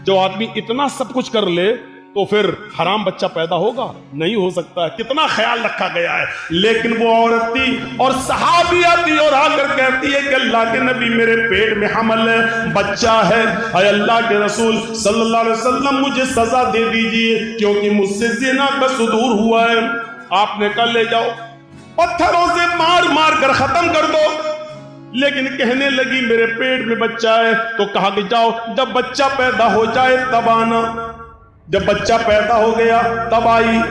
जो आदमी इतना सब कुछ कर ले तो फिर हराम बच्चा पैदा होगा? नहीं हो सकता है। कितना ख्याल रखा गया है। लेकिन वो औरत थी और सहाबिया थी और आकर कहती है कि अल्लाह के नबी मेरे पेट में हमल है, बच्चा है, अय अल्लाह के रसूल सल्लल्लाहु अलैहि वसल्लम मुझे सजा दे दीजिए क्योंकि मुझसे ज़िना का सुदूर हुआ है। आपने कहा ले जाओ, पत्थरों से मार मार कर खत्म कर दो। लेकिन कहने लगी मेरे पेट में बच्चा है। तो कहा कि जाओ जब बच्चा पैदा हो जाए तब आना। जब बच्चा पैदा हो गया तब आई।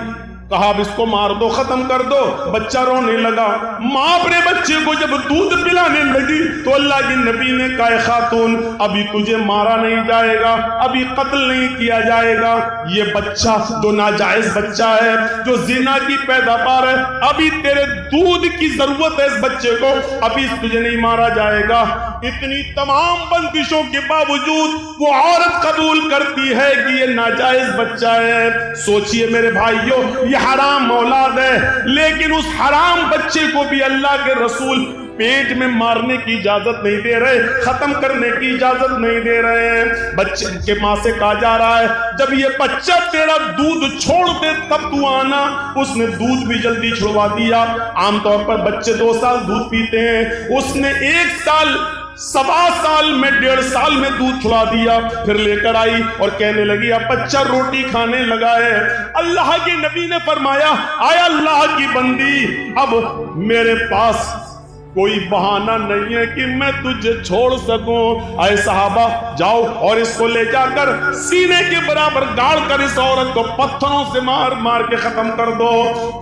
कहा अब इसको मार दो, खत्म कर दो। बच्चा रोने लगा। माँ अपने बच्चे को जब दूध पिलाने लगी तो अल्लाह के नबी ने कहा खातून अभी तुझे मारा नहीं जाएगा, अभी कत्ल नहीं किया जाएगा। ये बच्चा जो नाजायज बच्चा है, जो जिना की पैदावार है, अभी तेरे दूध की जरूरत है इस बच्चे को, अभी तुझे नहीं मारा जाएगा। इतनी तमाम बंदिशों के बावजूद वो औरत कबूल करती है कि ये नाजायज बच्चा है। सोचिए मेरे भाइयों, ये हराम औलाद है, लेकिन उस हराम बच्चे को भी अल्लाह के रसूल पेट में मारने की इजाजत नहीं दे रहे, खत्म करने की इजाजत नहीं दे रहे हैं। बच्चे के माँ से कहा जा रहा है जब ये बच्चा तेरा दूध छोड़ दे तब तू आना। उसने दूध भी जल्दी छुड़वा दिया। आमतौर पर बच्चे 2 साल दूध पीते हैं, उसने 1 साल 1.25 साल में 1.5 साल में दूध छुड़ा दिया। फिर लेकर आई और कहने लगी अब बच्चा रोटी खाने लगा है। अल्लाह के नबी ने फरमाया आय अल्लाह की बंदी, अब मेरे पास कोई बहाना नहीं है कि मैं तुझे छोड़ सकूं। आए सहाबा जाओ और इसको ले जाकर सीने के बराबर गाड़ कर इस औरत को पत्थरों से मार मार के खत्म कर दो।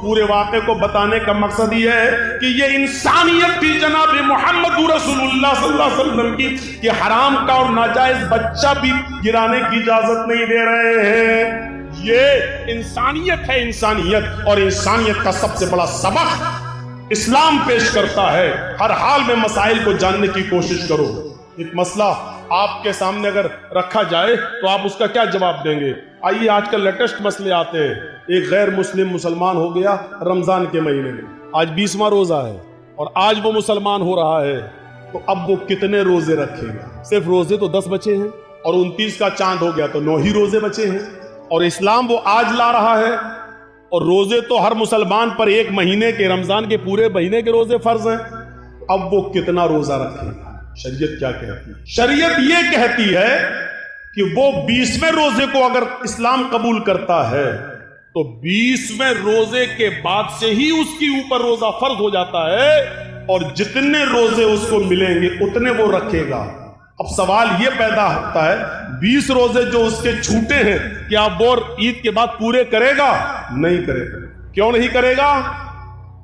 पूरे वाक़े को बताने का मकसद ये है कि ये इंसानियत थी जनाब मोहम्मद रसूलुल्लाह सल्लल्लाहु अलैहि वसल्लम की कि हराम का और नाजायज बच्चा भी गिराने की इजाजत नहीं दे रहे हैं। ये इंसानियत है, इंसानियत। और इंसानियत का सबसे बड़ा सबक इस्लाम पेश करता है। हर हाल में मसाइल को जानने की कोशिश करो। एक मसला आपके सामने अगर रखा जाए तो आप उसका क्या जवाब देंगे? आइए आजकल लेटेस्ट मसले आते हैं। एक गैर मुस्लिम मुसलमान हो गया रमजान के महीने में, आज 20वां रोजा है और आज वो मुसलमान हो रहा है, तो अब वो कितने रोजे रखेगा? सिर्फ रोजे तो 10 बचे हैं और 29 का चांद हो गया तो 9 ही रोजे बचे हैं। और इस्लाम वो आज ला रहा है और रोजे तो हर मुसलमान पर 1 महीने के, रमजान के पूरे महीने के रोजे फर्ज हैं। अब वो कितना रोजा रखेगा? शरीयत क्या कहती है? शरीयत ये कहती है कि वो 20वें रोजे को अगर इस्लाम कबूल करता है तो 20वें रोजे के बाद से ही उसके ऊपर रोजा फर्ज हो जाता है और जितने रोजे उसको मिलेंगे उतने वो रखेगा। अब सवाल ये पैदा होता है 20 रोजे जो उसके छूटे हैं क्या वो ईद के बाद पूरे करेगा? नहीं करेगा। क्यों नहीं करेगा?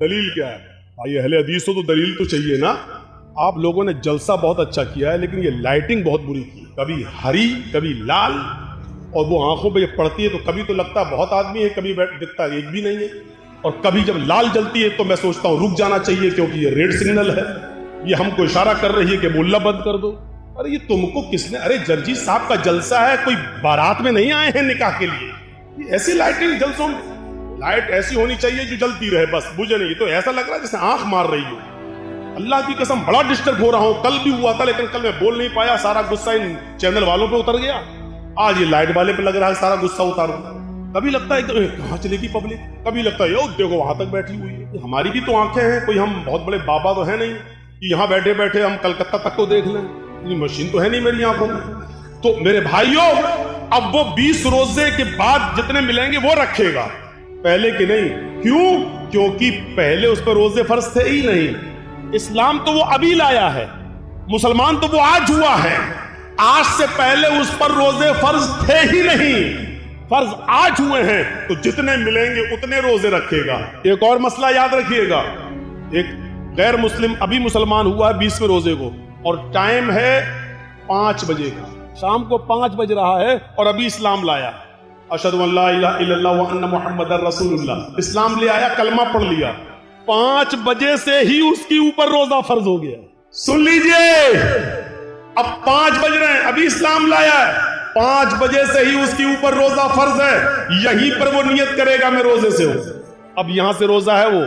दलील क्या है? भाई अहले हदीस हो तो दलील तो चाहिए ना। आप लोगों ने जलसा बहुत अच्छा किया है लेकिन ये लाइटिंग बहुत बुरी की, कभी हरी कभी लाल, और वो आंखों पे पड़ती है तो कभी तो लगता है बहुत आदमी है, कभी दिखता है एक भी नहीं है, और कभी जब लाल जलती है तो मैं सोचता हूँ रुक जाना चाहिए क्योंकि ये रेड सिग्नल है, ये हमको इशारा कर रही है कि मुल्ला बंद कर दो। अरे ये तुमको किसने? अरे जर्जी साहब का जलसा है, कोई बारात में नहीं आए हैं निकाह के लिए। ये ऐसी लाइटिंग जलसों में लाइट ऐसी होनी चाहिए जो जलती रहे, बस बुझे नहीं। तो ऐसा लग रहा है जैसे आंख मार रही हो। अल्लाह की कसम बड़ा डिस्टर्ब हो रहा हूं। कल भी हुआ था लेकिन कल मैं बोल नहीं पाया, सारा गुस्सा इन चैनल वालों पे उतर गया। आज ये लाइट वाले पे लग रहा है सारा गुस्सा उतारू। कभी लगता है कहाँ चलेगी पब्लिक, कभी लगता है यो देखो वहां तक बैठी हुई है। हमारी भी तो आंखें हैं, कोई हम बहुत बड़े बाबा तो है नहीं कि यहाँ बैठे बैठे हम कलकत्ता तक को देख लें। मशीन तो है नहीं मेरी आंखों में। तो मेरे भाइयों अब वो 20 रोजे के बाद जितने मिलेंगे वो रखेगा, पहले के नहीं। क्यों? क्योंकि पहले उस पर रोजे फर्ज थे ही नहीं। इस्लाम तो वो अभी लाया है, मुसलमान तो वो आज हुआ है। आज से पहले उस पर रोजे फर्ज थे ही नहीं, फर्ज आज हुए हैं, तो जितने मिलेंगे उतने रोजे रखेगा। एक और मसला याद रखिएगा, एक गैर मुस्लिम अभी मुसलमान हुआ है 20वें रोजे को और टाइम है 5 बजे का, शाम को 5 बज रहा है और अभी इस्लाम लाया। अशहदु अल्ला इलाहा इल्लल्लाह व अन्ना मुहम्मदर रसूलुल्लाह, इस्लाम ले आया, कलमा पढ़ लिया। 5 बजे से ही उसके ऊपर रोजा फर्ज हो गया। सुन लीजिए, अब 5 बज रहे हैं, अभी इस्लाम लाया है, 5 बजे से ही उसके ऊपर रोजा फर्ज है। यहीं पर वो नियत करेगा मैं रोजे से हूं। अब यहां से रोजा है वो,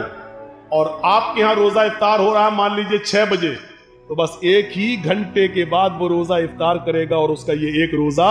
और आपके यहां रोजा इफ्तार हो रहा है मान लीजिए 6 बजे, तो बस 1 ही घंटे के बाद वो रोजा इफ्तार करेगा और उसका ये एक रोजा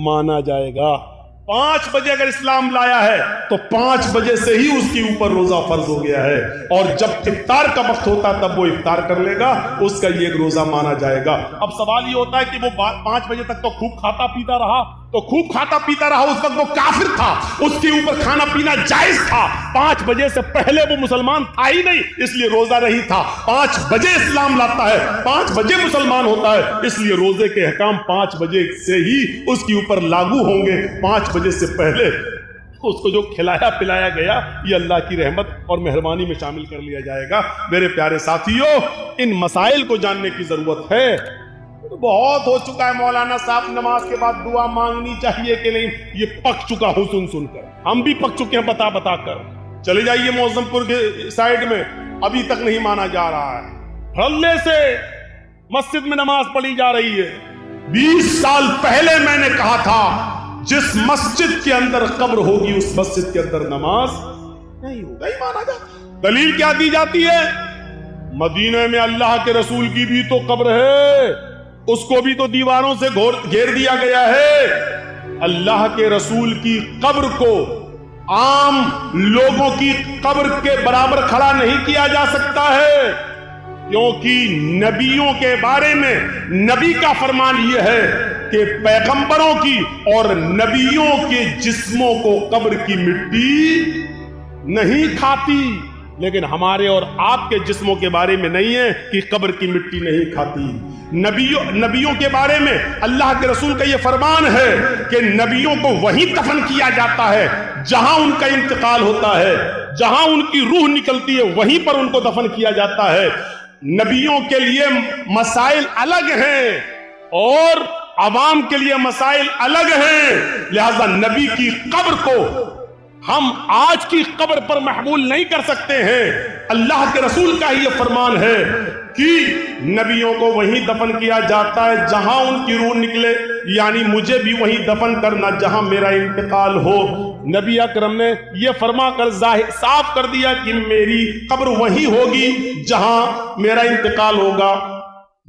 माना जाएगा। 5 बजे अगर इस्लाम लाया है तो 5 बजे से ही उसके ऊपर रोजा फर्ज हो गया है, और जब इफ्तार का वक्त होता है तब वो इफ्तार कर लेगा, उसका ये एक रोजा माना जाएगा। अब सवाल ये होता है कि वो 5 बजे तक तो खूब खाता पीता रहा, तो खूब खाता पीता रहा, उस वक्त वो काफिर था, उसके ऊपर खाना पीना जायज था। 5 बजे से पहले वो मुसलमान था ही नहीं, इसलिए रोजा नहीं था। 5 बजे इस्लाम लाता है, 5 बजे मुसलमान होता है, इसलिए रोजे के अहकाम 5 बजे से ही उसके ऊपर लागू होंगे। 5 बजे से पहले उसको जो खिलाया पिलाया गया ये अल्लाह की रहमत और मेहरबानी में शामिल कर लिया जाएगा। मेरे प्यारे साथियों, इन मसाइल को जानने की जरूरत है। तो बहुत हो चुका है मौलाना साहब, नमाज के बाद दुआ मांगनी चाहिए कि नहीं, ये पक चुका हूं सुन सुनकर, हम भी पक चुके हैं बता बता कर। चले जाइए मौजमपुर के साइड में, अभी तक नहीं माना जा रहा है, हल्ले से मस्जिद में नमाज पढ़ी जा रही है। 20 साल पहले मैंने कहा था जिस मस्जिद के अंदर कब्र होगी उस मस्जिद के अंदर नमाज नहीं होगा, ही माना जाता। दलील क्या दी जाती है? मदीने में अल्लाह के रसूल की भी तो कब्र है, उसको भी तो दीवारों से घेर दिया गया है। अल्लाह के रसूल की कब्र को आम लोगों की कब्र के बराबर खड़ा नहीं किया जा सकता है, क्योंकि नबियों के बारे में नबी का फरमान यह है कि पैगंबरों की और नबियों के जिस्मों को कब्र की मिट्टी नहीं खाती, लेकिन हमारे और आपके जिस्मों के बारे में नहीं है कि कब्र की मिट्टी नहीं खाती। नबियों के बारे में अल्लाह के रसूल का यह फरमान है कि नबियों को वहीं दफन किया जाता है जहां उनका इंतकाल होता है, जहां उनकी रूह निकलती है वहीं पर उनको दफन किया जाता है। नबियों के लिए मसाइल अलग हैं और अवाम के लिए मसाइल अलग हैं, लिहाजा नबी की कब्र को हम आज की कब्र पर महमूल नहीं कर सकते हैं। अल्लाह के रसूल का ये फरमान है कि नबियों को वहीं दफन किया जाता है जहां उनकी रूह निकले, यानी मुझे भी वहीं दफन करना जहां मेरा इंतकाल हो। नबी अकरम ने यह फरमा कर साफ कर दिया कि मेरी कब्र वहीं होगी जहां मेरा इंतकाल होगा।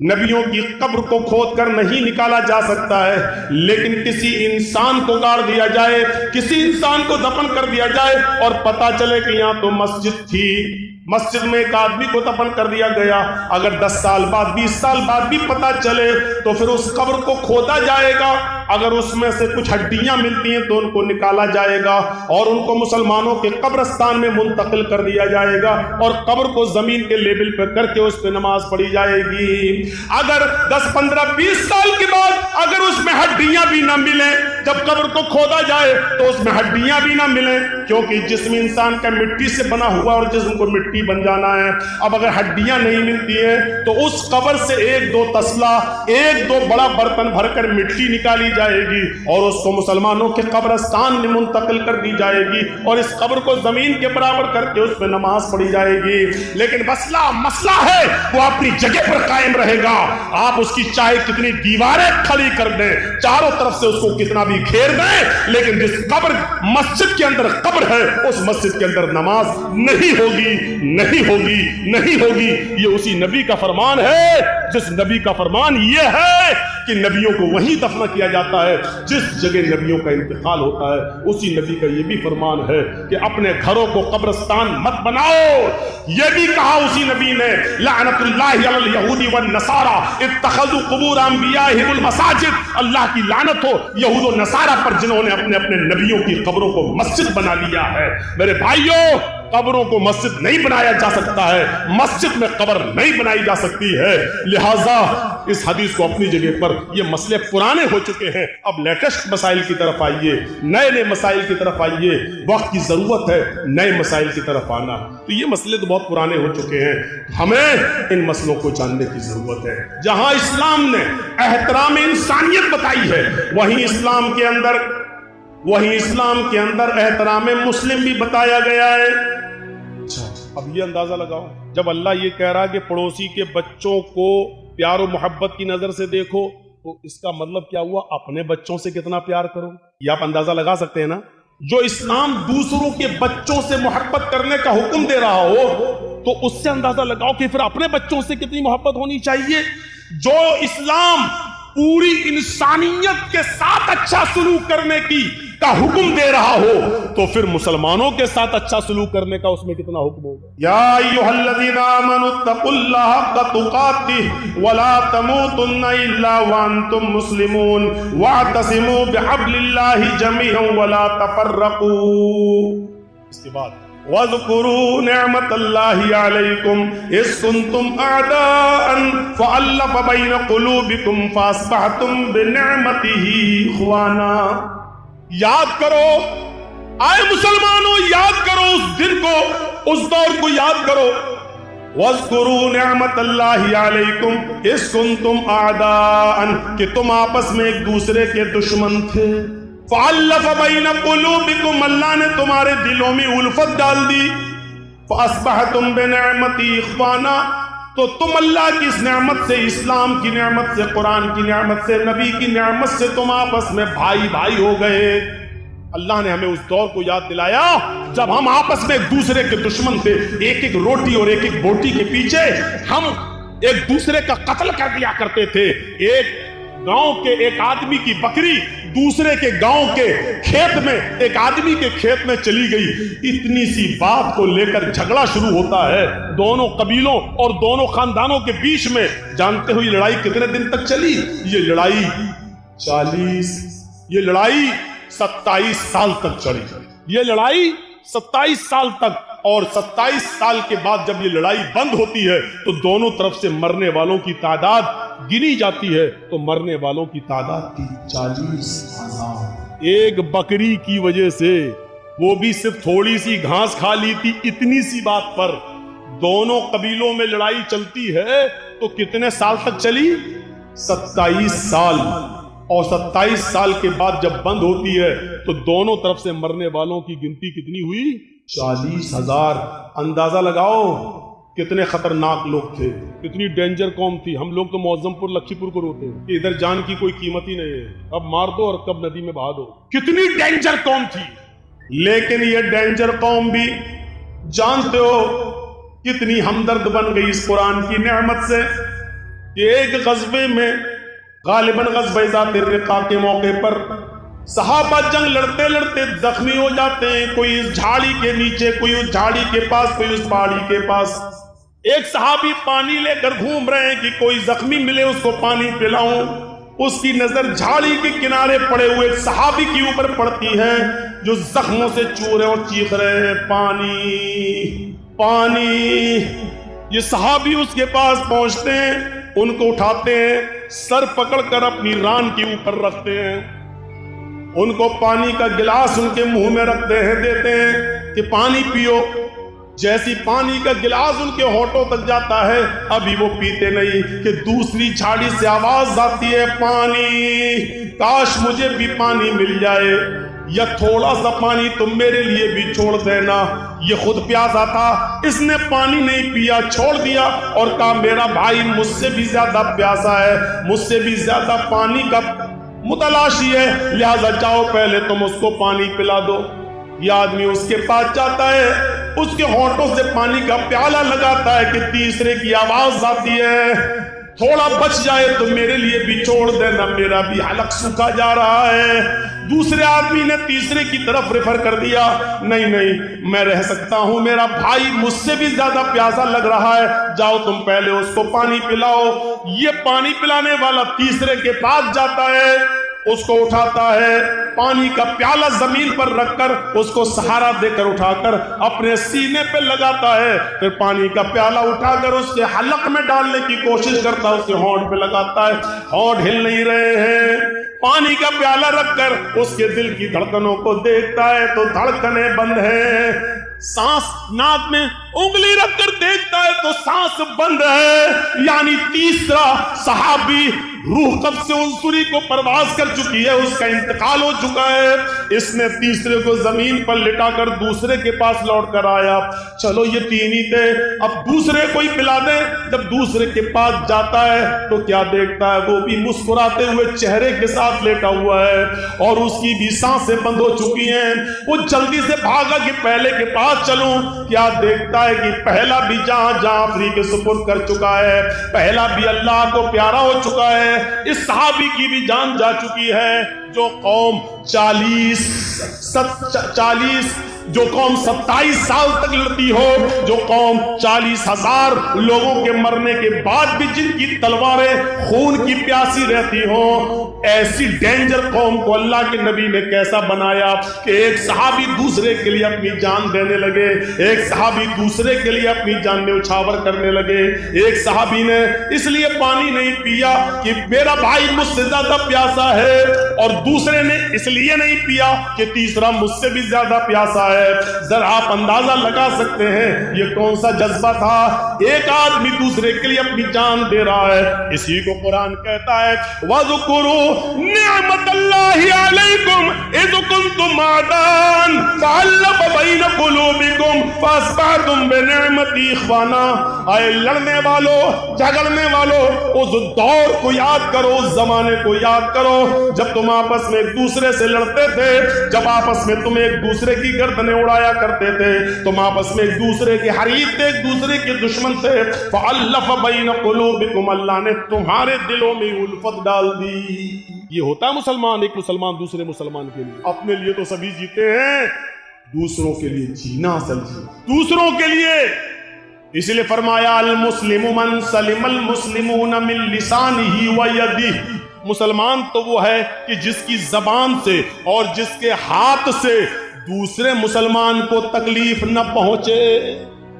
नबियों की कब्र को खोद कर नहीं निकाला जा सकता है, लेकिन किसी इंसान को गाड़ दिया जाए, किसी इंसान को दफन कर दिया जाए और पता चले कि यहाँ तो मस्जिद थी, मस्जिद में एक आदमी को दफन कर दिया गया, अगर 10 साल बाद 20 साल बाद भी पता चले तो फिर उस कब्र को खोदा जाएगा। अगर उसमें से कुछ हड्डियां मिलती हैं तो उनको निकाला जाएगा और उनको मुसलमानों के कब्रस्तान में मुंतकिल कर दिया जाएगा और कब्र को जमीन के लेवल पर करके उस पर नमाज पढ़ी जाएगी। अगर 10, 15, 20 साल के बाद अगर उसमें हड्डियां भी ना मिले, जब कब्र को खोदा जाए तो उसमें हड्डियां भी ना मिले, क्योंकि जिस्म इंसान का मिट्टी से बना हुआ और जिस्म को मिट्टी बन जाना है। अब अगर हड्डियां नहीं मिलती है तो उस कब्र से 1-2 तसला, 1-2 बड़ा बर्तन भरकर मिट्टी निकाली जाएगी और उसको मुसलमानों के कब्रस्तान में मुंतकिल कर दी जाएगी और इस कब्र को जमीन के बराबर करके उस पर नमाज पढ़ी जाएगी। लेकिन मसला है वो अपनी जगह पर कायम रहेगा। आप उसकी चाहे कितनी दीवारें खड़ी कर दें, चारों तरफ से उसको कितना भी घेर दें, लेकिन जिस कब्र मस्जिद के अंदर कब्र है उस मस्जिद के अंदर नमाज नहीं होगी, नहीं होगी, नहीं होगी। ये उसी नबी का फरमान है जिस नबी का फरमान ये है कि नबियों को वहीं दफना किया जाता है जिस जगह नबियों का इंतकाल होता है। उसी नबी का ये भी फरमान है कि अपने घरों को कब्रिस्तान मत बनाओ। ये भी कहा उसी नबी ने, लानतुल्लाहि अलल यहूदी वन नसारा इत्तखज़ू कुबूर अंबियाहिमुल मसाजिद। अल्लाह की लानत हो यहूद और नसारा पर जिन्होंने अपने अपने नबियों की कब्रों को मस्जिद बना लिया है। मेरे भाइयों, कब्रों को मस्जिद नहीं बनाया जा सकता है, मस्जिद में कब्र नहीं बनाई जा सकती है। लिहाजा इस हदीस को अपनी जगह पर, ये मसले पुराने हो चुके हैं, अब लेटेस्ट मसाइल की तरफ आइए, नए नए मसाइल की तरफ आइए। वक्त की जरूरत है नए मसाइल की तरफ आना। तो ये मसले तो बहुत पुराने हो चुके हैं, हमें इन मसलों को जानने की जरूरत है। जहां इस्लाम ने एहतराम इंसानियत बताई है वहीं इस्लाम के अंदर एहतराम मुस्लिम भी बताया गया है। अच्छा, अब ये अंदाजा लगाओ, जब अल्लाह ये कह रहा है कि पड़ोसी के बच्चों को प्यार और मोहब्बत की नजर से देखो, तो इसका मतलब क्या हुआ? अपने बच्चों से कितना प्यार करो। ये आप अंदाजा लगा सकते हैं ना। जो इस्लाम दूसरों के बच्चों से मोहब्बत करने का हुक्म दे रहा हो तो उससे अंदाजा लगाओ कि फिर अपने बच्चों से कितनी मोहब्बत होनी चाहिए। जो इस्लाम पूरी इंसानियत के साथ अच्छा सलूक करने का हुक्म दे रहा हो, तो फिर मुसलमानों के साथ अच्छा सलूक करने का उसमें कितना हुक्म होगा। या अय्युहल्लज़ीना आमनुत्तकुल्लाह हक़्क़ तुक़ातिह वला तमूतुन्ना इल्ला व अंतुम मुस्लिमून वअतसिमू बिहब्लिल्लाहि जमीअन वला तफर्रक़ू। इसके बाद वज़कुरू निअमतल्लाहि अलैकुम इज़ कुंतुम अअदाअन फ़अल्लफ़ बैन क़ुलूबिकुम फ़अस्बहतुम बिनिअमतिही इख़वाना। याद करो, आए मुसलमानों, याद करो उस दिन को, उस दौर को याद करो। वज़कुरू निअमतल्लाहि अलैकुम इज़ कुंतुम अअदाअन, कि तुम आपस में एक दूसरे के दुश्मन थे। फ़अल्लफ़ बैन क़ुलूबिकुम, अल्लाह ने तुम्हारे दिलों में उल्फत डाल दी। फ़अस्बहतुम बिनिअमतिही इख़वाना, तो तुम अल्लाह की इस नेमत से, इस्लाम की नेमत से, कुरान की नेमत से, नबी की नेमत से तुम आपस में भाई भाई हो गए। अल्लाह ने हमें उस दौर को याद दिलाया जब हम आपस में एक दूसरे के दुश्मन थे। एक एक रोटी और एक एक बोटी के पीछे हम एक दूसरे का कत्ल कर दिया करते थे। एक गांव के एक आदमी की बकरी दूसरे के गांव के खेत में, एक आदमी के खेत में चली गई, इतनी सी बात को लेकर झगड़ा शुरू होता है दोनों कबीलों और दोनों खानदानों के बीच में। जानते हो ये लड़ाई कितने दिन तक चली? ये लड़ाई 27 साल तक चली। ये लड़ाई 27 साल तक, और 27 साल के बाद जब ये लड़ाई बंद होती है तो दोनों तरफ से मरने वालों की तादाद गिनी जाती है, तो मरने वालों की तादाद थी 40,000। एक बकरी की वजह से, वो भी सिर्फ थोड़ी सी घास खा ली थी, इतनी सी बात पर दोनों कबीलों में लड़ाई चलती है। तो कितने साल तक चली? 27 साल। और 27 साल के बाद जब बंद होती है तो दोनों तरफ से मरने वालों की गिनती कितनी हुई? 40,000। अंदाजा लगाओ कितने खतरनाक लोग थे, कितनी डेंजर कौम थी। हम लोग तो मौजमपुर लक्ष्मीपुर को रोते हैं कि इधर जान की कोई कीमत ही नहीं है, अब मार दो और कब नदी में बहा दो। कितनी डेंजर कौम थी। लेकिन ये डेंजर कौम भी जानते हो कितनी हमदर्द बन गई इस कुरान की नेमत से। एक गज़वे में, गालिबन गज़वे ज़ातिर रिक़ा के मौके पर सहाबा जंग लड़ते लड़ते जख्मी हो जाते हैं। कोई इस झाड़ी के नीचे, कोई उस झाड़ी के पास, कोई उस पहाड़ी के पास। एक सहाबी पानी लेकर घूम रहे हैं कि कोई जख्मी मिले उसको पानी पिलाऊं। उसकी नजर झाड़ी के किनारे पड़े हुए सहाबी के ऊपर पड़ती है जो जख्मों से चूर रहे और चीख रहे हैं, पानी पानी। ये सहाबी उसके पास पहुंचते हैं, उनको उठाते हैं, सर पकड़कर अपनी रान के ऊपर रखते हैं, उनको पानी का गिलास उनके मुंह में रखते हैं, देते हैं कि पानी पियो। जैसी पानी का गिलास उनके होठों तक जाता है, अभी वो पीते नहीं कि दूसरी झाड़ी से आवाज आती है, पानी, काश मुझे भी पानी मिल जाए, या थोड़ा सा पानी तुम मेरे लिए भी छोड़ देना। ये खुद प्यासा था, इसने पानी नहीं पिया, छोड़ दिया और कहा मेरा भाई मुझसे भी ज्यादा प्यासा है, मुझसे भी ज्यादा पानी का मुतलाशी है, लिहाजा जाओ पहले तुम उसको पानी पिला दो। ये आदमी उसके पास जाता है, उसके होठों से पानी का प्याला लगाता है कि तीसरे की आवाज आती है, थोड़ा बच जाए तो मेरे लिए भी छोड़ देना, मेरा भी हलक सूखा जा रहा है। दूसरे आदमी ने तीसरे की तरफ रेफर कर दिया, नहीं नहीं मैं रह सकता हूं, मेरा भाई मुझसे भी ज्यादा प्यासा लग रहा है, जाओ तुम पहले उसको पानी पिलाओ। ये पानी पिलाने वाला तीसरे के पास जाता है, उसको उठाता है, पानी का प्याला जमीन पर रखकर उसको सहारा देकर उठाकर अपने सीने पे लगाता है, फिर पानी का प्याला उठाकर उसके हलक में डालने की कोशिश करता है, उसके होंठ पे लगाता है, होंठ हिल नहीं रहे हैं। पानी का प्याला रखकर उसके दिल की धड़कनों को देखता है तो धड़कनें बंद है, सांस नाक में उंगली रखकर देखता है तो सांस बंद है। यानी तीसरा सहाबी रूह कब्ज़ से उनसुरी को परवाज कर चुकी है, उसका इंतकाल हो चुका है। इसने तीसरे को जमीन पर लिटाकर दूसरे के पास लौट कर आया, चलो ये तीन ही थे, अब दूसरे को ही पिला दे। जब दूसरे के पास जाता है तो क्या देखता है, वो भी मुस्कुराते हुए चेहरे के साथ लेटा हुआ है और उसकी भी सांसें बंद हो चुकी हैं। वो जल्दी से भागा कि पहले के पास चलूं, क्या देखता है कि पहला भी जहां जहां फ्री के सुपुर्द कर चुका है, पहला भी अल्लाह को प्यारा हो चुका है, है, इस सहाबी की भी जान जा चुकी है। जो कौम 40 जो कौम 27 साल तक लड़ती हो, जो कौम 40,000 लोगों के मरने के बाद भी जिनकी तलवारें खून की प्यासी रहती हो, ऐसी डेंजर कौम को अल्लाह के नबी ने कैसा बनाया कि एक सहाबी दूसरे के लिए अपनी जान देने लगे, एक सहाबी दूसरे के लिए अपनी जान न्यौछावर करने लगे। एक सहाबी ने इसलिए पानी नहीं पिया कि मेरा भाई मुझसे ज्यादा प्यासा है, और दूसरे ने इसलिए नहीं पिया कि तीसरा मुझसे भी ज्यादा प्यासा है। जरा आप अंदाजा लगा सकते हैं ये कौन सा जज्बा था। एक आदमी दूसरे के लिए अपनी जान दे रहा है। इसी को कुरान कहता है, वज़कुरू निअमतल्लाहि अलैकुम इज़ कुंतुम आदान फ़अल्लफ़ बैन क़ुलूबिकुम फ़अस्बहतुम बिनिअमति इख़वाना। आए लड़ने वालों, झगड़ने वालों, उस दौर को याद करो, उस जमाने को याद करो जब तुम आपस में एक दूसरे से लड़ते थे, जब आपस में तुम एक दूसरे की गर्दनें उड़ाया करते थे, तुम आपस में एक दूसरे के हरीफ थे, एक दूसरे के दुश्मन थे। फ़अल्लफ़ बैन क़ुलूबिकुम, अल्लाह ने तुम्हारे दिलों में उल्फत डाल दी। ये होता है मुसलमान, एक मुसलमान दूसरे मुसलमान के लिए। अपने लिए तो सभी जीते हैं, दूसरों के लिए जीना असल दूसरों के लिए। इसलिए फरमाया अल मुस्लिमु मन सलिमल मुस्लिमून मिन लिसानिही व यदिही। मुसलमान तो वो है कि जिसकी जबान से और जिसके हाथ से दूसरे मुसलमान को तकलीफ न पहुंचे।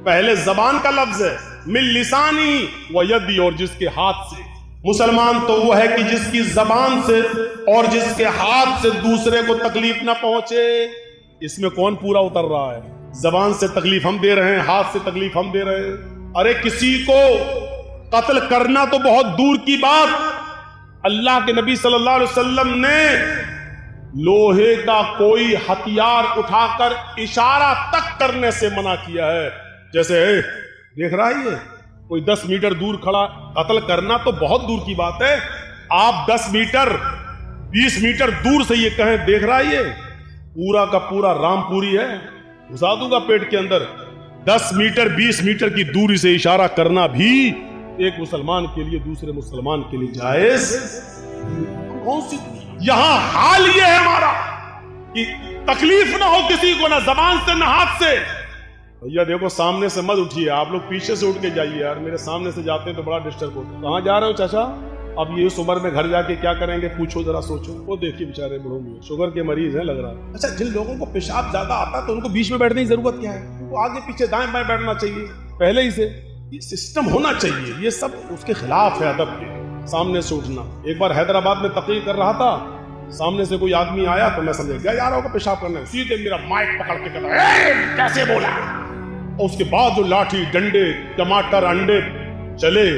पहले जबान का लफ्ज है, मिन लिसानी व यदी, और जिसके हाथ से। मुसलमान तो वो है कि जिसकी जबान से और जिसके हाथ से दूसरे को तकलीफ न पहुंचे। इसमें कौन पूरा उतर रहा है? जबान से तकलीफ हम दे रहे हैं, हाथ से तकलीफ हम दे रहे हैं। अरे किसी को कत्ल करना तो बहुत दूर की बात, अल्लाह के नबी सल्लल्लाहु अलैहि वसल्लम ने लोहे का कोई हथियार उठाकर इशारा तक करने से मना किया है। जैसे देख रहा है, ये कोई 10 मीटर दूर खड़ा, कत्ल करना तो बहुत दूर की बात है। आप 10 मीटर 20 मीटर दूर से ये कहें, देख रहा है ये पूरा का पूरा रामपुरी है, घुसा दूंगा पेट के अंदर। 10 मीटर 20 मीटर की दूरी से इशारा करना भी एक मुसलमान के लिए दूसरे मुसलमान के लिए जायज कौन सी? यहां हाल ये है हमारा कि तकलीफ ना हो किसी को, ना जबान से ना हाथ से। भैया देखो, सामने से मत उठिए, आप लोग पीछे से उठ के जाइए यार। मेरे सामने से जाते हैं तो बड़ा डिस्टर्ब होता है। कहां जा रहे हो चाचा? अब ये इस उम्र में घर जाके क्या करेंगे, पूछो जरा, सोचो। वो देखिए बेचारे बड़ों में शुगर के मरीज हैं लग रहा है। अच्छा, जिन लोगों को पेशाब ज्यादा आता है तो उनको बीच में बैठने की जरूरत क्या है? वो आगे पीछे दाएं बाएं बैठना चाहिए पहले ही से। ये सिस्टम होना चाहिए, ये सब उसके खिलाफ है अदब के। सामने से उठना। एक बार हैदराबाद में तकरीर कर रहा था, सामने से कोई आदमी आया तो मैं समझ गया यार होगा पेशाब करने, सीधे मेरा माइक पकड़ के कहता कैसे बोला। और उसके बाद जो लाठी डंडे टमाटर अंडे चले,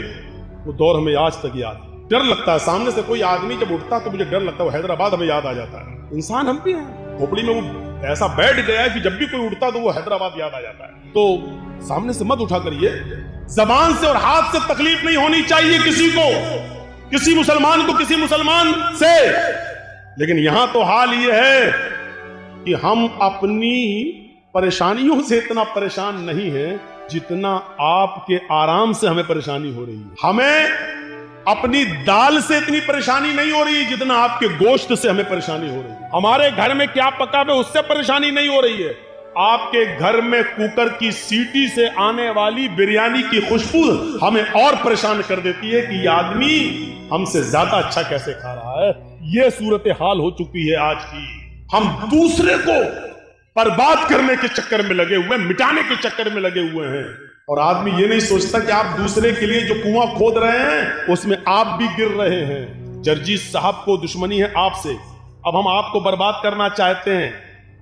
वो दौर हमें आज तक याद। डर लगता है, सामने से कोई आदमी जब उठता तो मुझे डर लगता है। वो हैदराबाद हमें याद आ जाता है। इंसान हम भी हैं, खोपड़ी में वो ऐसा बैठ गया है कि जब भी कोई उठता तो वो हैदराबाद याद आ जाता है। तो सामने से मत उठा करिए। जबान से और हाथ से तकलीफ नहीं होनी चाहिए किसी को, किसी मुसलमान को किसी मुसलमान से। लेकिन यहां तो हाल ये है कि हम अपनी परेशानियों से इतना परेशान नहीं है जितना आपके आराम से हमें परेशानी हो रही है। हमें अपनी दाल से इतनी परेशानी नहीं हो रही जितना आपके गोश्त से हमें परेशानी हो रही है। हमारे घर में क्या पका है उससे परेशानी नहीं हो रही है। आपके घर में कुकर की सीटी से आने वाली बिरयानी की खुशबू हमें और परेशान कर देती है कि ये आदमी हमसे ज्यादा अच्छा कैसे खा रहा है। ये सूरत हाल हो चुकी है आज की। हम दूसरे को बर्बाद करने के चक्कर में लगे हुए, मिटाने के चक्कर में लगे हुए हैं। और आदमी ये नहीं सोचता कि आप दूसरे के लिए जो कुआं खोद रहे हैं उसमें आप भी गिर रहे हैं। जर्जीस साहब को दुश्मनी है आपसे, अब हम आपको बर्बाद करना चाहते हैं,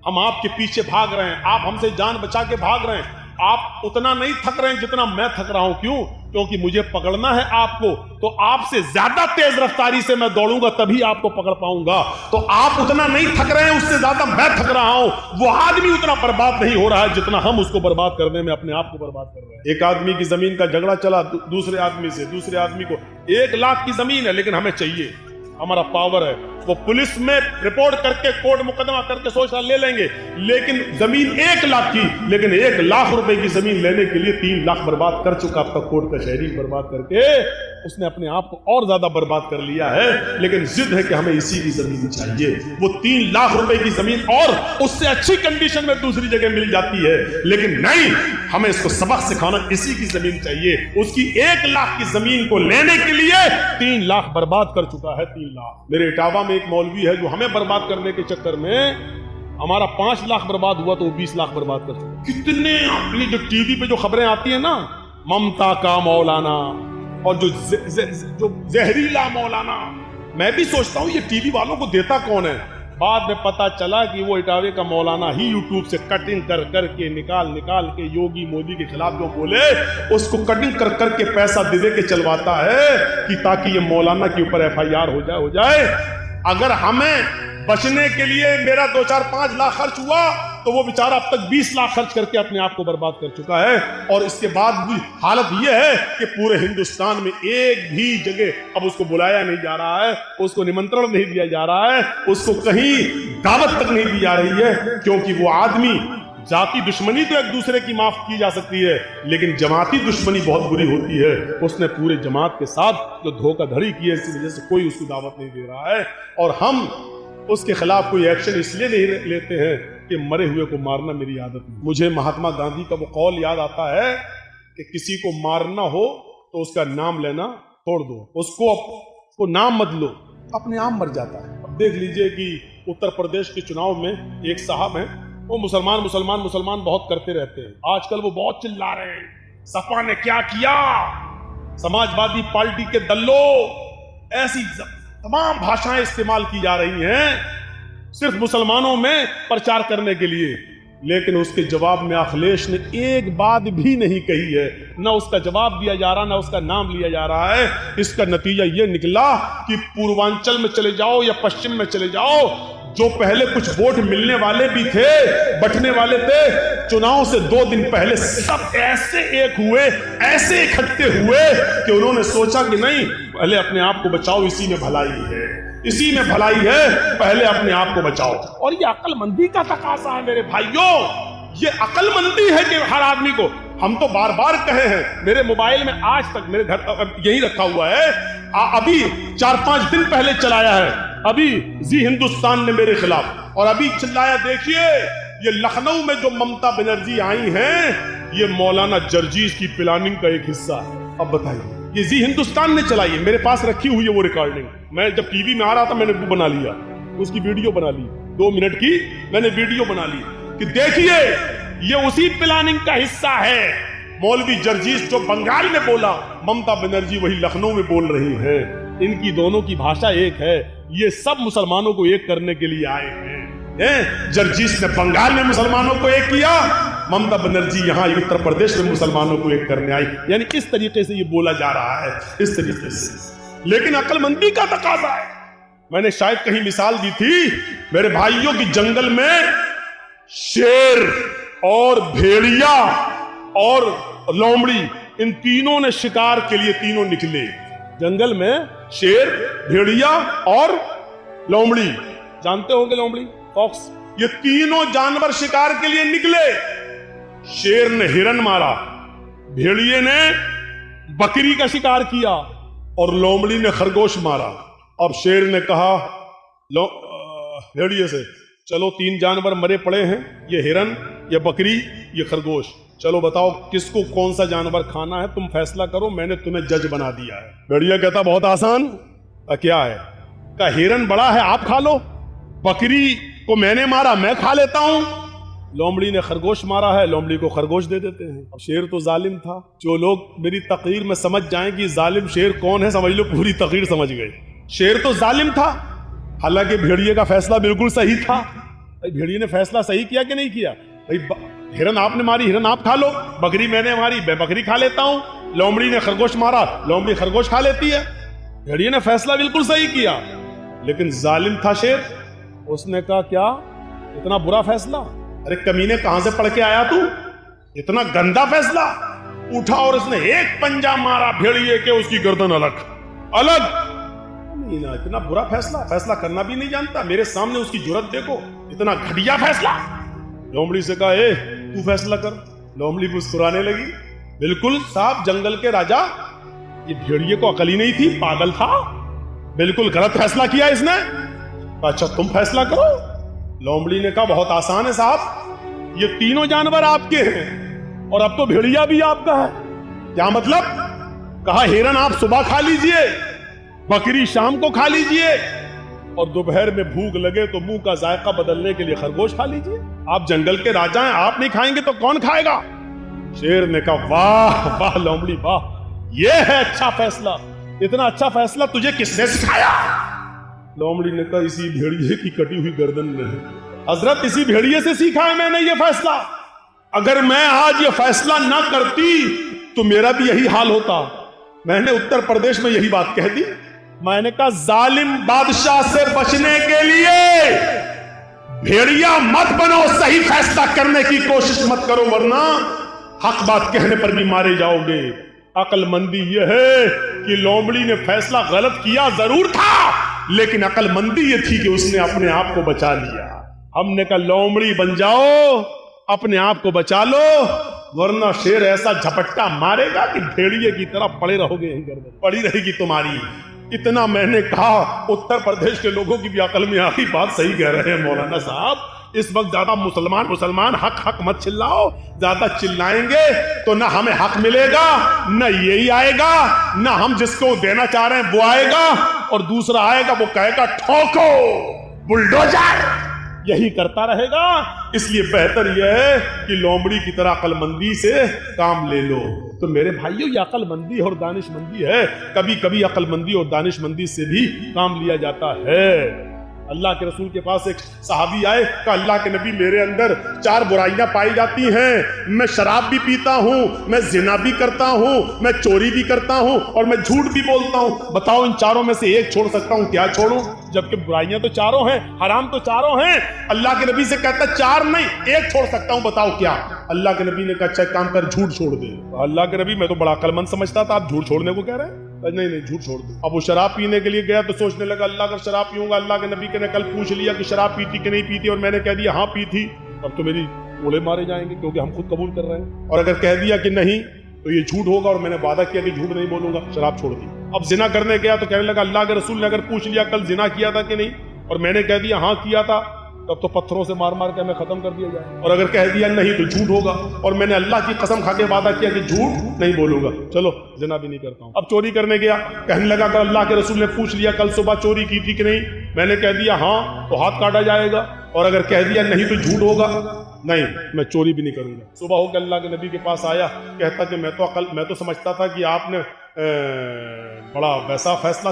हम आपके पीछे भाग रहे हैं, आप हमसे जान बचा के भाग रहे हैं। आप उतना नहीं थक रहे हैं जितना मैं थक रहा हूं। क्यों? क्योंकि मुझे पकड़ना है आपको, तो आपसे ज्यादा तेज रफ्तारी से मैं दौड़ूंगा तभी आपको पकड़ पाऊंगा। तो आप उतना नहीं थक रहे हैं, उससे ज्यादा मैं थक रहा हूं। वो आदमी उतना बर्बाद नहीं हो रहा है जितना हम उसको बर्बाद करने में अपने आप को बर्बाद कर रहे हैं। एक आदमी की जमीन का झगड़ा चला दूसरे आदमी से, दूसरे आदमी को 1 लाख की जमीन है लेकिन हमें चाहिए, हमारा पावर है, वो पुलिस में रिपोर्ट करके कोर्ट मुकदमा करके 100 साल ले लेंगे, लेकिन जमीन 1 लाख की, लेकिन 1 लाख रुपए की जमीन लेने के लिए 3 लाख बर्बाद कर चुका अब तक, कोर्ट कचहरी बर्बाद करके उसने अपने आप को और ज्यादा बर्बाद कर लिया है। लेकिन जिद है कि हमें इसी की जमीन चाहिए। वो 3 लाख रुपए की जमीन और उससे अच्छी कंडीशन में दूसरी जगह मिल जाती है, लेकिन नहीं, हमें इसको सबक सिखाना, इसी की जमीन चाहिए। उसकी 1 लाख की जमीन को लेने के लिए 3 लाख बर्बाद कर चुका है। 3 लाख। मेरे इटावा में एक मौलवी है जो हमें बर्बाद करने के चक्कर में हमारा 5 लाख बर्बाद हुआ तो वो 20 लाख बर्बाद कर चुका। कितने अपनी जो टीवी पे जो खबरें आती है ना, ममता का मौलाना और जो जहरीला मौलाना, मैं भी सोचता हूं ये टीवी वालों को देता कौन है। बाद में पता चला कि वो इटावे का मौलाना ही यूट्यूब से कटिंग कर करके निकाल के योगी मोदी के खिलाफ जो बोले उसको कटिंग कर करके पैसा दे के चलवाता है कि ताकि ये मौलाना के ऊपर FIR हो जाए। अगर हमें बचने के लिए मेरा 2, 4, 5 लाख खर्च हुआ तो वो बेचारा अब तक 20 लाख खर्च करके अपने आप को बर्बाद कर चुका है। और इसके बाद भी हालत ये है कि पूरे हिंदुस्तान में एक भी जगह अब उसको बुलाया नहीं जा रहा है, उसको निमंत्रण नहीं दिया जा रहा है, उसको कहीं दावत तक नहीं दी जा रही है, क्योंकि वो आदमी, जाति दुश्मनी तो एक दूसरे की माफ की जा सकती है, लेकिन जमाती दुश्मनी बहुत बुरी होती है। उसने पूरे जमात के साथ जो धोखाधड़ी की है, इसी वजह से कोई उसको दावत नहीं दे रहा है। और हम उसके खिलाफ कोई एक्शन इसलिए नहीं लेते हैं कि मरे हुए को मारना मेरी आदत नहीं। मुझे महात्मा गांधी का वो कौल याद आता है कि किसी को मारना हो तो उसका नाम लेना छोड़ दो, उसको नाम मत लो, अपने आप मर जाता है। अब देख लीजिए कि उत्तर प्रदेश के चुनाव में एक साहब हैं, वो मुसलमान बहुत करते रहते हैं। आजकल वो बहुत चिल्ला रहे हैं, सपा ने क्या किया, समाजवादी पार्टी के दल्लो, ऐसी तमाम भाषाएं इस्तेमाल की जा रही हैं सिर्फ मुसलमानों में प्रचार करने के लिए। लेकिन उसके जवाब में अखिलेश ने एक बात भी नहीं कही है, ना उसका जवाब दिया जा रहा, ना उसका नाम लिया जा रहा है। इसका नतीजा ये निकला कि पूर्वांचल में चले जाओ या पश्चिम में चले जाओ, जो पहले कुछ वोट मिलने वाले भी थे, बंटने वाले थे, चुनाव से 2 दिन पहले सब ऐसे एक हुए, ऐसे इकट्ठे हुए कि उन्होंने सोचा कि नहीं, पहले अपने आप को बचाओ, इसी में भलाई है, इसी में भलाई है, पहले अपने आप को बचाओ। और ये अक्लमंदी का तकाजा है मेरे भाइयों, ये अक्लमंदी है कि हर आदमी को, हम तो बार बार कहे हैं, मेरे मोबाइल में आज तक मेरे घर यही रखा हुआ है, अभी 4-5 दिन पहले चलाया है, अभी जी हिंदुस्तान ने मेरे खिलाफ, और अभी चिल्लाया, देखिए ये लखनऊ में जो ममता बनर्जी आई हैं, ये मौलाना जर्जीस की प्लानिंग का एक हिस्सा है। अब बताइए, ये जी हिंदुस्तान ने चलाई है, मेरे पास रखी हुई है वो रिकॉर्डिंग। मैं जब टीवी में आ रहा था मैंने वो बना लिया, उसकी वीडियो बना ली, 2 मिनट की मैंने वीडियो बना ली कि देखिए ये उसी प्लानिंग का हिस्सा है। मौलवी जर्जीस जो बंगाल में बोला, ममता बनर्जी वही लखनऊ में बोल रही है। इनकी दोनों की भाषा एक है। ये सब मुसलमानों को एक करने के लिए आए हैं। जर्जीस ने बंगाल में मुसलमानों को एक किया, ममता बनर्जी यहाँ उत्तर प्रदेश में मुसलमानों को एक करने आई। यानी इस तरीके से ये बोला जा रहा है, इस तरीके से। लेकिन अक्लमंदी का तकाजा है। मैंने शायद कहीं मिसाल दी थी मेरे भाइयों की, जंगल में शेर और भेड़िया और लोमड़ी, इन तीनों ने शिकार के लिए तीनों निकले। जंगल में शेर, भेड़िया और लोमड़ी, जानते होंगे लोमड़ी, फॉक्स, ये तीनों जानवर शिकार के लिए निकले। शेर ने हिरन मारा, भेड़िए ने बकरी का शिकार किया और लोमड़ी ने खरगोश मारा। अब शेर ने कहा भेड़िए से, चलो 3 जानवर मरे पड़े हैं, ये हिरन, ये बकरी, ये खरगोश, चलो बताओ किसको कौन सा जानवर खाना है, तुम फैसला करो, मैंने तुम्हें जज बना दिया है। भेड़िया कहता बहुत आसान, क्या है, का हिरन बड़ा है आप खा लो, बकरी को मैंने मारा मैं खा लेता हूं, लोमड़ी ने खरगोश मारा है, लोमड़ी को खरगोश दे देते हैं। अब शेर तो जालिम था। जो लोग मेरी तकरीर में समझ जाएं कि जालिम शेर कौन है, समझ लो पूरी तकरीर समझ गए। शेर तो जालिम था, हालांकि भेड़िए का फैसला बिल्कुल सही था। भाई भेड़िए ने फैसला सही किया कि नहीं किया? भाई हिरन आपने मारी, हिरन आप खा लो, बकरी मैंने मारी, मैं बकरी खा लेता हूं, लोमड़ी ने खरगोश मारा, लोमड़ी खरगोश खा लेती है। भेड़िए ने फैसला बिल्कुल सही किया, लेकिन जालिम था शेर। उसने कहा क्या इतना बुरा फैसला, अरे कमीने कहां से पढ़ के आया तू, इतना गंदा फैसला। उठा और उसने एक पंजा मारा भेड़िए के, उसकी गर्दन अलग अलग। نا, اتنا برا فیصلہ کرنا بھی نہیں جانتا. میرے سامنے اس کی جرت دیکھو, اتنا گھٹیا فیصلہ. لومڑی سے کہا اے تو فیصلہ کر. لومڑی مسکرانے لگی. بالکل صاحب, جنگل کے راجا, یہ بھیڑیے کو عقل ہی نہیں تھی, پاگل تھا, بالکل غلط فیصلہ کیا اس نے. اچھا تم فیصلہ کرو. لومڑی نے کہا بہت آسان ہے صاحب, یہ تینوں جانور آپ کے ہیں اور اب تو بھیڑیا بھی آپ کا ہے. کیا مطلب؟ کہا ہرن آپ صبح کھا لیجئے, بکری شام کو کھا لیجئے, اور دوپہر میں بھوک لگے تو منہ کا ذائقہ بدلنے کے لیے خرگوش کھا لیجئے. آپ جنگل کے راجا ہیں, آپ نہیں کھائیں گے تو کون کھائے گا؟ شیر نے کہا واہ واہ لومڑی واہ, یہ ہے اچھا فیصلہ. اتنا اچھا فیصلہ تجھے کس نے سکھایا؟ لومڑی نے کہا اسی بھیڑیے کی کٹی ہوئی گردن نے. حضرت اسی بھیڑیے سے سیکھا ہے میں نے یہ فیصلہ. اگر میں آج یہ فیصلہ نہ کرتی تو میرا بھی یہی حال ہوتا. میں نے اتر پردیش میں یہی بات کہہ دی. میں نے کہا ظالم بادشاہ سے بچنے کے لیے بھیڑیا مت بنو, صحیح فیصلہ کرنے کی کوشش مت کرو, ورنہ حق بات کہنے پر بھی مارے جاؤ گے. عقل مندی یہ ہے کہ لومڑی نے فیصلہ غلط کیا ضرور تھا, لیکن عقل مندی یہ تھی کہ اس نے اپنے آپ کو بچا لیا. ہم نے کہا لومڑی بن جاؤ, اپنے آپ کو بچا لو, ورنہ شیر ایسا جھپٹا مارے گا کہ بھیڑیے کی طرح پڑے رہو گے, پڑی رہے گی تمہاری. اتنا میں نے کہا. اتر پردیش کے لوگوں کی بھی عقل میں آئی, بات صحیح کہہ رہے ہیں مولانا صاحب. اس وقت زیادہ مسلمان حق مت چلاؤ. زیادہ چلائیں گے تو نہ ہمیں حق ملے گا, نہ یہی آئے گا, نہ ہم جس کو دینا چاہ رہے ہیں وہ آئے گا, اور دوسرا آئے گا وہ کہے گا ٹھوکو بلڈوزر, یہی کرتا رہے گا. اس لیے بہتر یہ ہے کہ لومڑی کی طرح عقل مندی سے کام لے لو. تو میرے بھائیو, یہ عقل مندی اور دانش مندی ہے. کبھی کبھی عقل مندی اور دانش مندی سے بھی کام لیا جاتا ہے. اللہ کے رسول کے پاس ایک صحابی آئے, کہ اللہ کے نبی میرے اندر 4 برائیاں پائی جاتی ہیں. میں شراب بھی پیتا ہوں, میں زنا بھی کرتا ہوں, میں چوری بھی کرتا ہوں, اور میں جھوٹ بھی بولتا ہوں. بتاؤ ان چاروں میں سے ایک چھوڑ سکتا ہوں, کیا چھوڑوں؟ جبکہ برائیاں تو چاروں ہیں, حرام تو چاروں ہیں. اللہ کے نبی سے کہتا 4 نہیں, 1 چھوڑ سکتا ہوں, بتاؤ کیا؟ اللہ کے نبی نے کہا اچھا کام کر, جھوٹ چھوڑ دے. اللہ کے نبی, میں تو بڑا عقل مند سمجھتا تھا, آپ جھوٹ چھوڑنے کو کہہ رہے ہیں. نہیں جھوٹ چھوڑ دو. اب وہ شراب پینے کے لیے گیا تو سوچنے لگا اللہ اگر شراب پیوں گا, اللہ کے نبی نے کل پوچھ لیا کہ شراب پیتی کہ نہیں پیتی, اور میں نے کہہ دیا ہاں پی تھی, اب تو میری گولے مارے جائیں گے کیونکہ ہم خود قبول کر رہے ہیں. اور اگر کہہ دیا کہ نہیں تو یہ جھوٹ ہوگا, اور میں نے وعدہ کیا کہ جھوٹ نہیں بولوں گا, شراب چھوڑ دی. اب زنا کرنے گیا تو کہنے لگا اللہ کے رسول نے اگر پوچھ لیا کل زنا کیا تھا کہ نہیں, اور میں نے کہہ دیا ہاں کیا تھا, تب تو پتھروں سے مار مار کے ہمیں ختم کر دیا جائے. اور اگر کہہ دیا نہیں تو جھوٹ ہوگا, اور میں نے اللہ کی قسم کھا کے وعدہ کیا کہ جھوٹ نہیں بولوں گا, چلو زنا بھی نہیں کرتا ہوں. اب چوری کرنے گیا, کہنے لگا کہ اللہ کے رسول نے پوچھ لیا کل صبح چوری کی تھی کہ نہیں, میں نے کہہ دیا ہاں, تو ہاتھ کاٹا جائے گا, اور اگر کہہ دیا نہیں تو جھوٹ ہوگا, نہیں میں چوری بھی نہیں کروں گا. صبح ہو کے اللہ کے نبی کے پاس آیا, کہتا کہ میں تو سمجھتا تھا کہ آپ نے بڑا ویسا فیصلہ,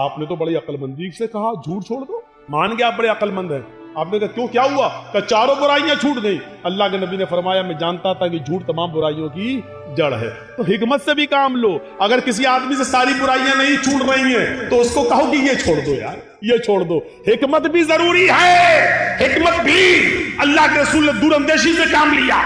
آپ نے تو بڑی عقل مندی سے کہا جھوٹ چھوڑ دو, مان گیا آپ بڑے عقل مند ہیں. آپ نے کہا کیوں, کیا ہوا؟ کہ 4 برائیاں چھوٹ گئی. اللہ کے نبی نے فرمایا میں جانتا تھا کہ جھوٹ تمام برائیوں کی جڑ ہے. تو حکمت سے بھی کام لو. اگر کسی آدمی سے ساری برائیاں نہیں چھوٹ رہی ہیں تو اس کو کہو کہ یہ چھوڑ دو یار, یہ چھوڑ دو. حکمت بھی ضروری ہے, حکمت بھی. اللہ کے رسول نے دور اندیشی سے کام لیا,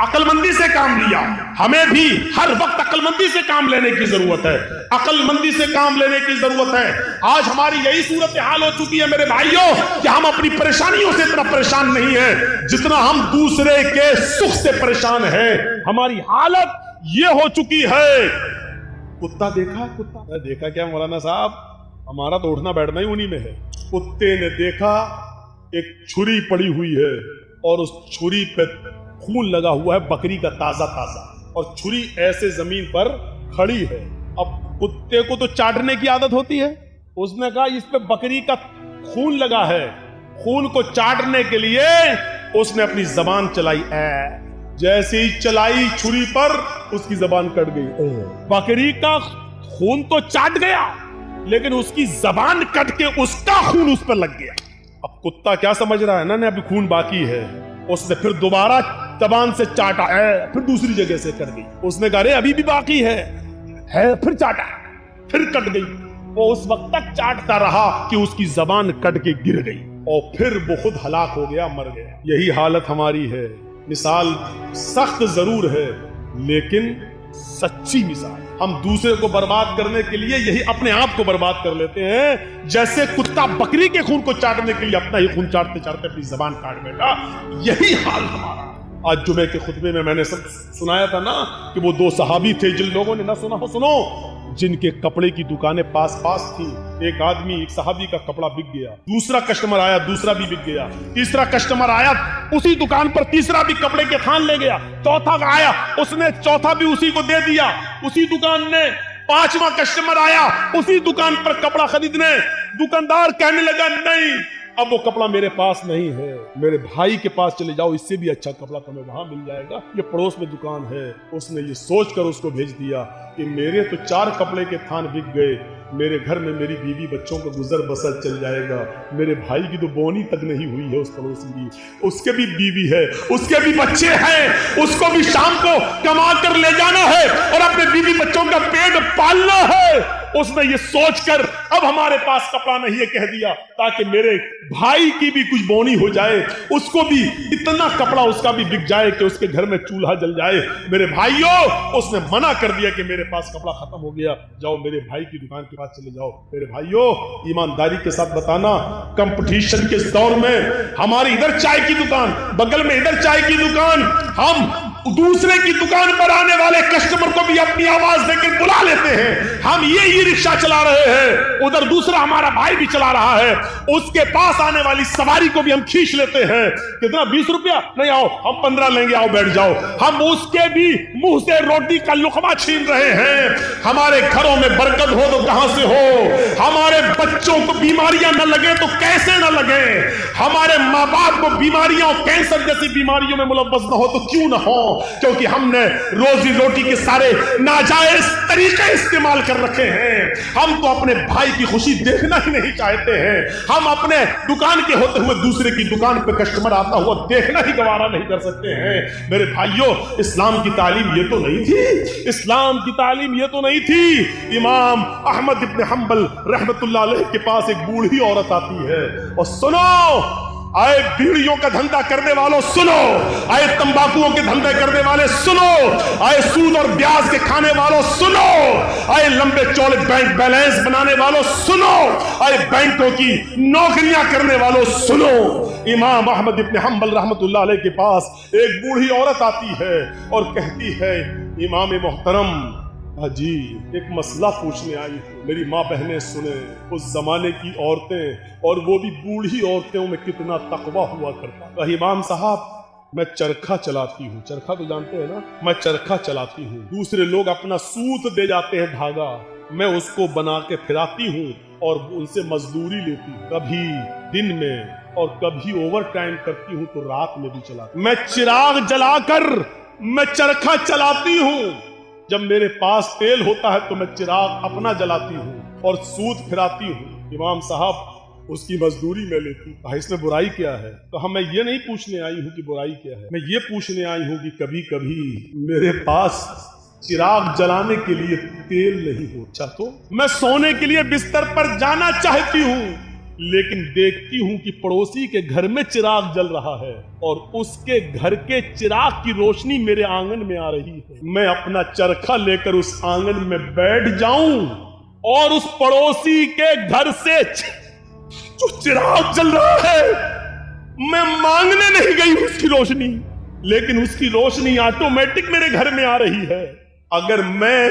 عقل مندی سے کام لیا. ہمیں بھی ہر وقت عقل مندی سے کام لینے کی ضرورت ہے, عقل مندی سے کام لینے کی ضرورت ہے. آج ہماری یہی صورتحال ہو چکی ہے میرے بھائیوں کہ ہم اپنی پریشانیوں سے اتنا پریشان نہیں ہیں جتنا ہم دوسرے کے سکھ سے پریشان ہیں. ہماری حالت یہ ہو چکی ہے. کتا دیکھا, کتا دیکھا کیا مولانا صاحب, ہمارا تو اٹھنا بیٹھنا ہی انہی میں ہے. کتے نے دیکھا ایک چھری پڑی ہوئی ہے, اور اس چھری پہ خون لگا ہوا ہے بکری کا تازہ, اور چھری ایسے زمین پر کھڑی ہے. اب کتے کو تو چاٹنے کی عادت ہوتی ہے, اس نے کہا اس پہ بکری کا خون لگا ہے, خون کو چاٹنے کے لیے اس نے اپنی زبان چلائی. جیسے ہی چلائی چھری پر اس کی زبان کٹ گئی. بکری کا خون تو چاٹ گیا لیکن اس کی زبان کٹ کے اس کا خون اس پر لگ گیا. اب کتا کیا سمجھ رہا ہے نا, ابھی خون باقی ہے. اس نے پھر دوبارہ زبان سے چاٹا, پھر دوسری جگہ سے کٹ گئی. اس نے کہا ابھی بھی باقی ہے, پھر چاٹا, پھر کٹ گئی. وہ اس وقت تک چاٹتا رہا کہ اس کی زبان کٹ کے گر گئی, اور پھر وہ خود ہلاک ہو گیا, مر گیا. یہی حالت ہماری ہے. مثال سخت ضرور ہے لیکن सच्ची मिसाल। हम दूसरे को बर्बाद करने के लिए यही अपने आप को बर्बाद कर लेते हैं, जैसे कुत्ता बकरी के खून को चाटने के लिए अपना ही खून चाटते चाटते अपनी जबान काट बैठा। यही हाल हमारा। आज जुमे के खुतबे में मैंने सब सुनाया था ना कि वो 2 सहाबी थे, जिन लोगों ने ना सुना हो सुनो, जिनके कपड़े की दुकानें पास पास थी। एक आदमी, एक सहाबी का कपड़ा बिक गया, दूसरा कस्टमर आया, दूसरा भी बिक गया, तीसरा कस्टमर आया, उसी दुकान पर तीसरा भी कपड़े के थान ले गया, चौथा आया, उसने चौथा भी उसी को दे दिया उसी दुकान ने, 5वां कस्टमर आया उसी दुकान पर कपड़ा खरीदने। दुकानदार कहने लगा नहीं, अब वो कपड़ा मेरे पास नहीं है, मेरे भाई के पास चले जाओ, इससे भी अच्छा कपड़ा तुम्हें वहां मिल जाएगा, ये पड़ोस में दुकान है। उसने ये सोचकर उसको भेज दिया कि मेरे तो 4 कपड़े के थान बिक गए, मेरे घर में मेरी बीवी बच्चों का गुजर बसर चल जाएगा, मेरे भाई की तो बोनी तक नहीं हुई है उस पड़ोसी की, उसके भी बीवी है, उसके भी बच्चे हैं, उसको भी शाम को कमा कर ले जाना है और अपने बीवी बच्चों का पेट पालना है। उसने ये सोचकर अब हमारे पास कपड़ा नहीं है कह दिया, ताकि मेरे भाई की भी कुछ बोनी हो जाए, उसको भी इतना कपड़ा उसका भी बिक जाए कि उसके घर में चूल्हा जल जाए। मेरे भाइयों, उसने मना कर दिया कि मेरे पास कपड़ा खत्म हो गया, जाओ मेरे भाई की दुकान के पास चले जाओ। मेरे भाइयों, ईमानदारी के साथ बताना, कंपटीशन के इस दौर में हमारी इधर चाय की दुकान, बगल में इधर चाय की दुकान, हम दूसरे की दुकान पर आने वाले कस्टमर को भी अपनी आवाज देकर बुला लेते हैं। हम ये रिक्शा चला रहे हैं, उधर दूसरा हमारा भाई भी चला रहा है, उसके पास आने वाली सवारी को भी हम खींच लेते हैं। कितना? 20 रुपया? नहीं, आओ हम 15 लेंगे, आओ बैठ जाओ। हम उसके भी मुंह से रोटी का लुकमा छीन रहे हैं। हमारे घरों में बरकत हो तो कहां से हो? हमारे बच्चों को बीमारियां न लगे तो कैसे न लगे? हमारे माँ बाप को बीमारियां और कैंसर जैसी बीमारियों में मुलव्वस न हो तो क्यों न हो? क्योंकि हमने रोजी रोटी के सारे नाजायज तरीके इस्तेमाल कर रखे हैं। हम तो अपने भाई की खुशी देखना ही नहीं चाहते हैं। हम अपने दुकान के होते हुए दूसरे की दुकान पे कस्टमर आता हुआ देखना ही गवारा नहीं कर सकते हैं। मेरे भाइयों, इस्लाम की तालीम ये तो नहीं थी, इस्लाम की तालीम ये तो नहीं थी। इमाम अहमद इब्न हंबल रहमतुल्लाह अलैह के पास एक बूढ़ी औरत आती है और सुनो, आए बीड़ियों का धंधा करने वालों सुनो, आए तंबाकुओं के धंधे करने वाले सुनो, आए सूद और ब्याज के खाने वालों सुनो, आए लंबे चौड़े बैंक बैलेंस बनाने वालों सुनो, आए बैंकों की नौकरियां करने वालों सुनो। इमाम अहमद इब्न हंबल रहमतुल्लाह अलैह के पास एक बूढ़ी औरत आती है और कहती है, इमाम मोहतरम जी, एक मसला पूछने आई हूँ, मेरी माँ बहनें सुने। उस जमाने की औरतें, और वो भी बूढ़ी औरतों में कितना तकवा हुआ करता। कहा, इमाम साहब, मैं चरखा चलाती हूँ। चरखा तो जानते हैं ना? मैं चरखा चलाती हूँ। दूसरे लोग अपना सूत दे जाते हैं धागा, मैं उसको बना के फिराती हूँ और उनसे मजदूरी लेती हूँ। कभी दिन में और कभी ओवर टाइम करती हूँ तो रात में भी चलाती। मैं चिराग जलाकर मैं चरखा चलाती हूँ। जब मेरे पास तेल होता है तो मैं चिराग अपना जलाती हूँ और सूत फिराती हूँ। इमाम साहब, उसकी मजदूरी में लेती हूँ। इसमें बुराई क्या है? तो हम मैं ये नहीं पूछने आई हूँ कि बुराई क्या है, मैं ये पूछने आई हूँ कि कभी कभी मेरे पास चिराग जलाने के लिए तेल नहीं होता तो मैं सोने के लिए बिस्तर पर जाना चाहती हूँ, लेकिन देखती हूं कि पड़ोसी के घर में चिराग जल रहा है और उसके घर के चिराग की रोशनी मेरे आंगन में आ रही है। मैं अपना चरखा लेकर उस आंगन में बैठ जाऊं और उस पड़ोसी के घर से जो चिराग जल रहा है, मैं मांगने नहीं गई उसकी रोशनी, लेकिन उसकी रोशनी ऑटोमेटिक मेरे घर में आ रही है। अगर मैं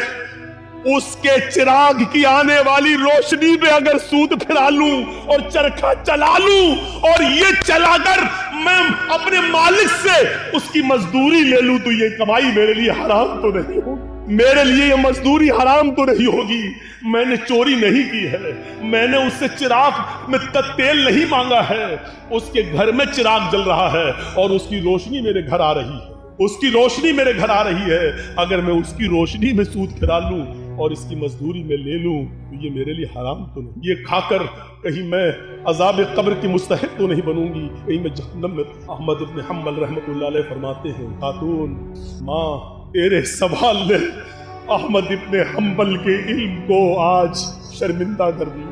उसके चिराग की आने वाली रोशनी पे अगर सूत फिरा लूं और चरखा चला लूं और ये चलाकर मैं अपने मालिक से उसकी मजदूरी ले लूं, तो ये कमाई मेरे लिए हराम तो नहीं होगी? मेरे लिए ये मजदूरी हराम तो नहीं होगी? मैंने चोरी नहीं की है, मैंने उससे चिराग में तेल नहीं मांगा है। उसके घर में चिराग जल रहा है और उसकी रोशनी मेरे घर आ रही है, उसकी रोशनी मेरे घर आ रही है। अगर मैं उसकी रोशनी में सूत फिरा लूं और इसकी मजदूरी में ले लूं तो ये मेरे लिए हराम तो नहीं? ये खाकर कहीं मैं अजाब कब्र की मुस्तहिक तो नहीं बनूंगी, कहीं मैं जहन्नम में? अहमद इब्न हंबल रहमतुल्लाह अलैह फरमाते हैं, खातून माँ तेरे सवाल ने अहमद इब्न हंबल के इल्म को आज शर्मिंदा कर दिया।